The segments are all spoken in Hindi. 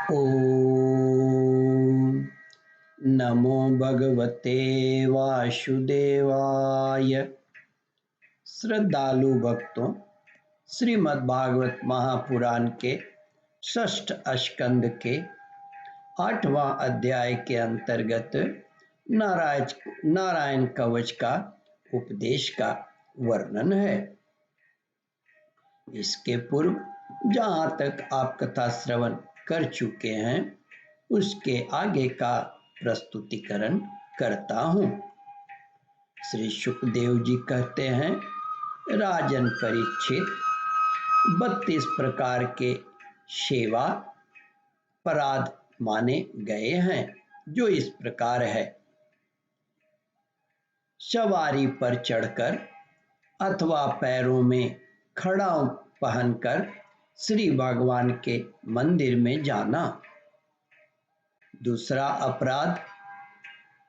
ओम नमो भगवते वासुदेवाय। श्रद्धालु भक्तों, श्रीमद् भागवत महापुराण के षष्ठ स्कंद के 8वां अध्याय के अंतर्गत नारायण कवच का उपदेश का वर्णन है। इसके पूर्व जहाँ तक आप कथा श्रवण कर चुके हैं उसके आगे का प्रस्तुतिकरण करता हूँ। श्री सुखदेव जी कहते हैं, राजन परीक्षित 32 प्रकार के सेवा अपराध माने गए हैं, जो इस प्रकार है। सवारी पर चढ़कर अथवा पैरों में खड़ाऊ पहनकर श्री भगवान के मंदिर में जाना। दूसरा अपराध,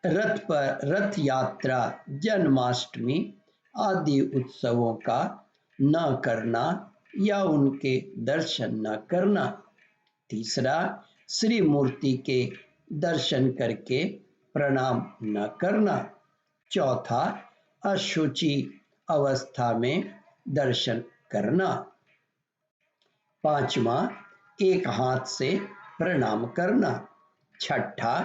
रथ यात्रा, जन्माष्टमी आदि उत्सवों का न करना या उनके दर्शन न करना। तीसरा, श्री मूर्ति के दर्शन करके प्रणाम न करना। चौथा, अशुचि अवस्था में दर्शन करना। पांचवा, एक हाथ से प्रणाम करना। छठा,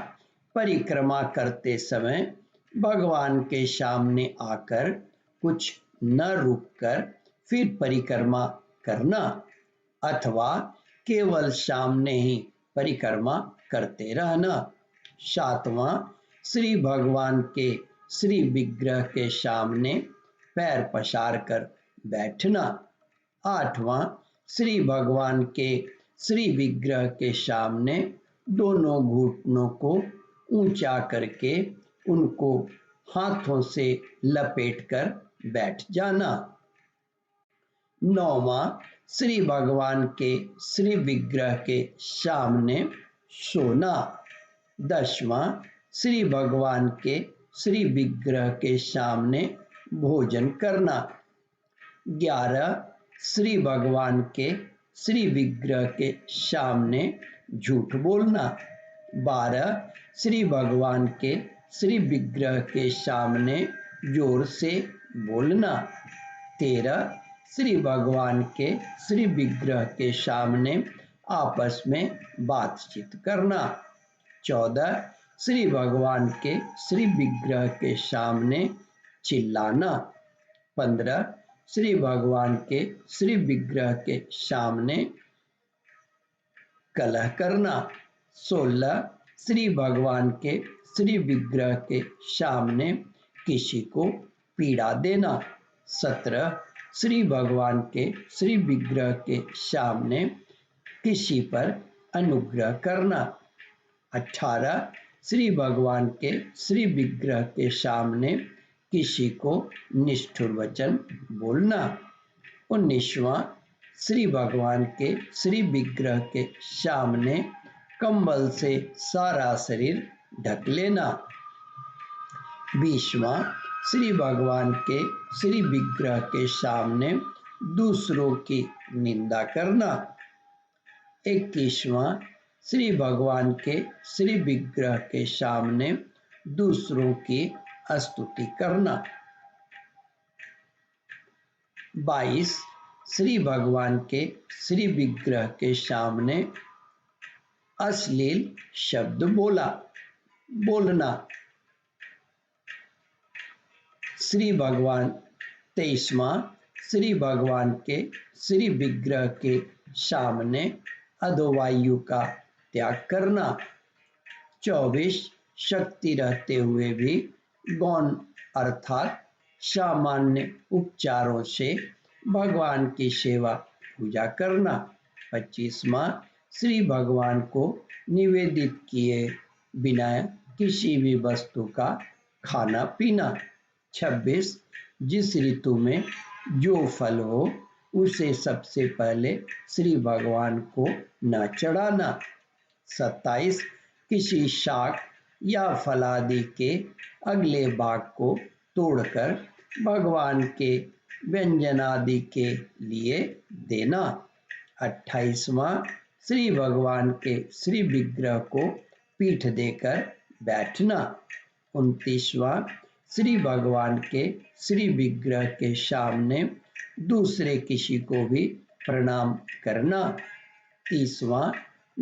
परिक्रमा करते समय भगवान के सामने आकर कुछ न रुककर फिर परिक्रमा करना अथवा केवल सामने ही परिक्रमा करते रहना। सातवां, श्री भगवान के श्री विग्रह के सामने पैर पसार कर बैठना। आठवां, श्री भगवान के श्री विग्रह के सामने दोनों घुटनों को ऊंचा करके उनको हाथों से लपेटकर बैठ जाना। नौवां, श्री भगवान के श्री विग्रह के सामने सोना। 10वां, श्री भगवान के श्री विग्रह के सामने भोजन करना। 11, श्री भगवान के श्री विग्रह के सामने झूठ बोलना। 12, श्री भगवान के श्री विग्रह के सामने जोर से बोलना। 13, श्री भगवान के श्री विग्रह के सामने आपस में बातचीत करना। 14, श्री भगवान के श्री विग्रह के सामने चिल्लाना। 15, श्री भगवान के श्री विग्रह के सामने कलह करना। 16, श्री भगवान के श्री विग्रह के सामने किसी को पीड़ा देना। 17, श्री भगवान के श्री विग्रह के सामने किसी पर अनुग्रह करना। 18, श्री भगवान के श्री विग्रह के सामने किसी को निष्ठुर वचन बोलना। 19वां, श्री भगवान के श्री विग्रह के सामने कंबल से सारा शरीर ढक लेना। 20वां, श्री भगवान के श्री विग्रह के सामने दूसरों की निंदा करना। 21वां, श्री भगवान के श्री विग्रह के सामने दूसरों की स्तुति करना। 22, श्री भगवान के श्री विग्रह के सामने अश्लील शब्द बोलना। श्री भगवान 23वां, श्री भगवान के श्री विग्रह के सामने अधोवायु का त्याग करना। 24, शक्ति रहते हुए भी गौण अर्थात सामान्य उपचारों से भगवान की सेवा पूजा करना। 25वां, श्री भगवान को निवेदित किए बिना किसी भी वस्तु का खाना पीना। 26, जिस ऋतु में जो फल हो उसे सबसे पहले श्री भगवान को न चढ़ाना। 27, किसी शाक या फलादि के अगले भाग को तोड़कर भगवान के व्यंजनादि के लिए देना। 28वां, श्री भगवान के श्री विग्रह को पीठ देकर बैठना। 29वां श्री भगवान के श्री विग्रह के सामने दूसरे किसी को भी प्रणाम करना। 30वां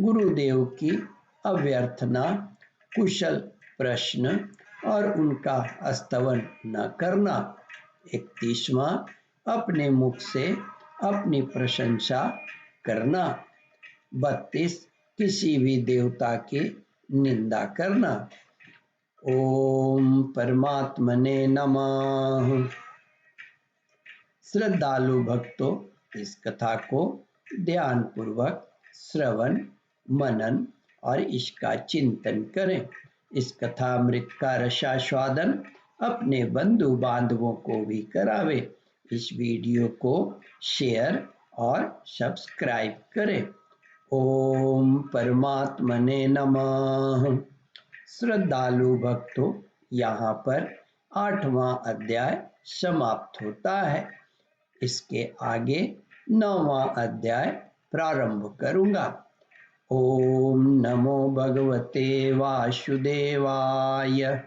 गुरुदेव की अभ्यर्थना, कुशल प्रश्न और उनका स्तवन न करना। 31वां अपने मुख से अपनी प्रशंसा करना। 32 किसी भी देवता की निंदा करना। ओम परमात्मने नमः। श्रद्धालु भक्तों, इस कथा को ध्यान पूर्वक श्रवण, मनन और इसका चिंतन करें। इस कथामृत का रसास्वादन अपने बंधु बांधवों को भी करावे। इस वीडियो को शेयर और सब्सक्राइब करें। ओम परमात्मने नमः। श्रद्धालु भक्तों, यहाँ पर 8वां अध्याय समाप्त होता है। इसके आगे 9वां अध्याय प्रारंभ करूंगा। ओम नमो भगवते वासुदेवाय।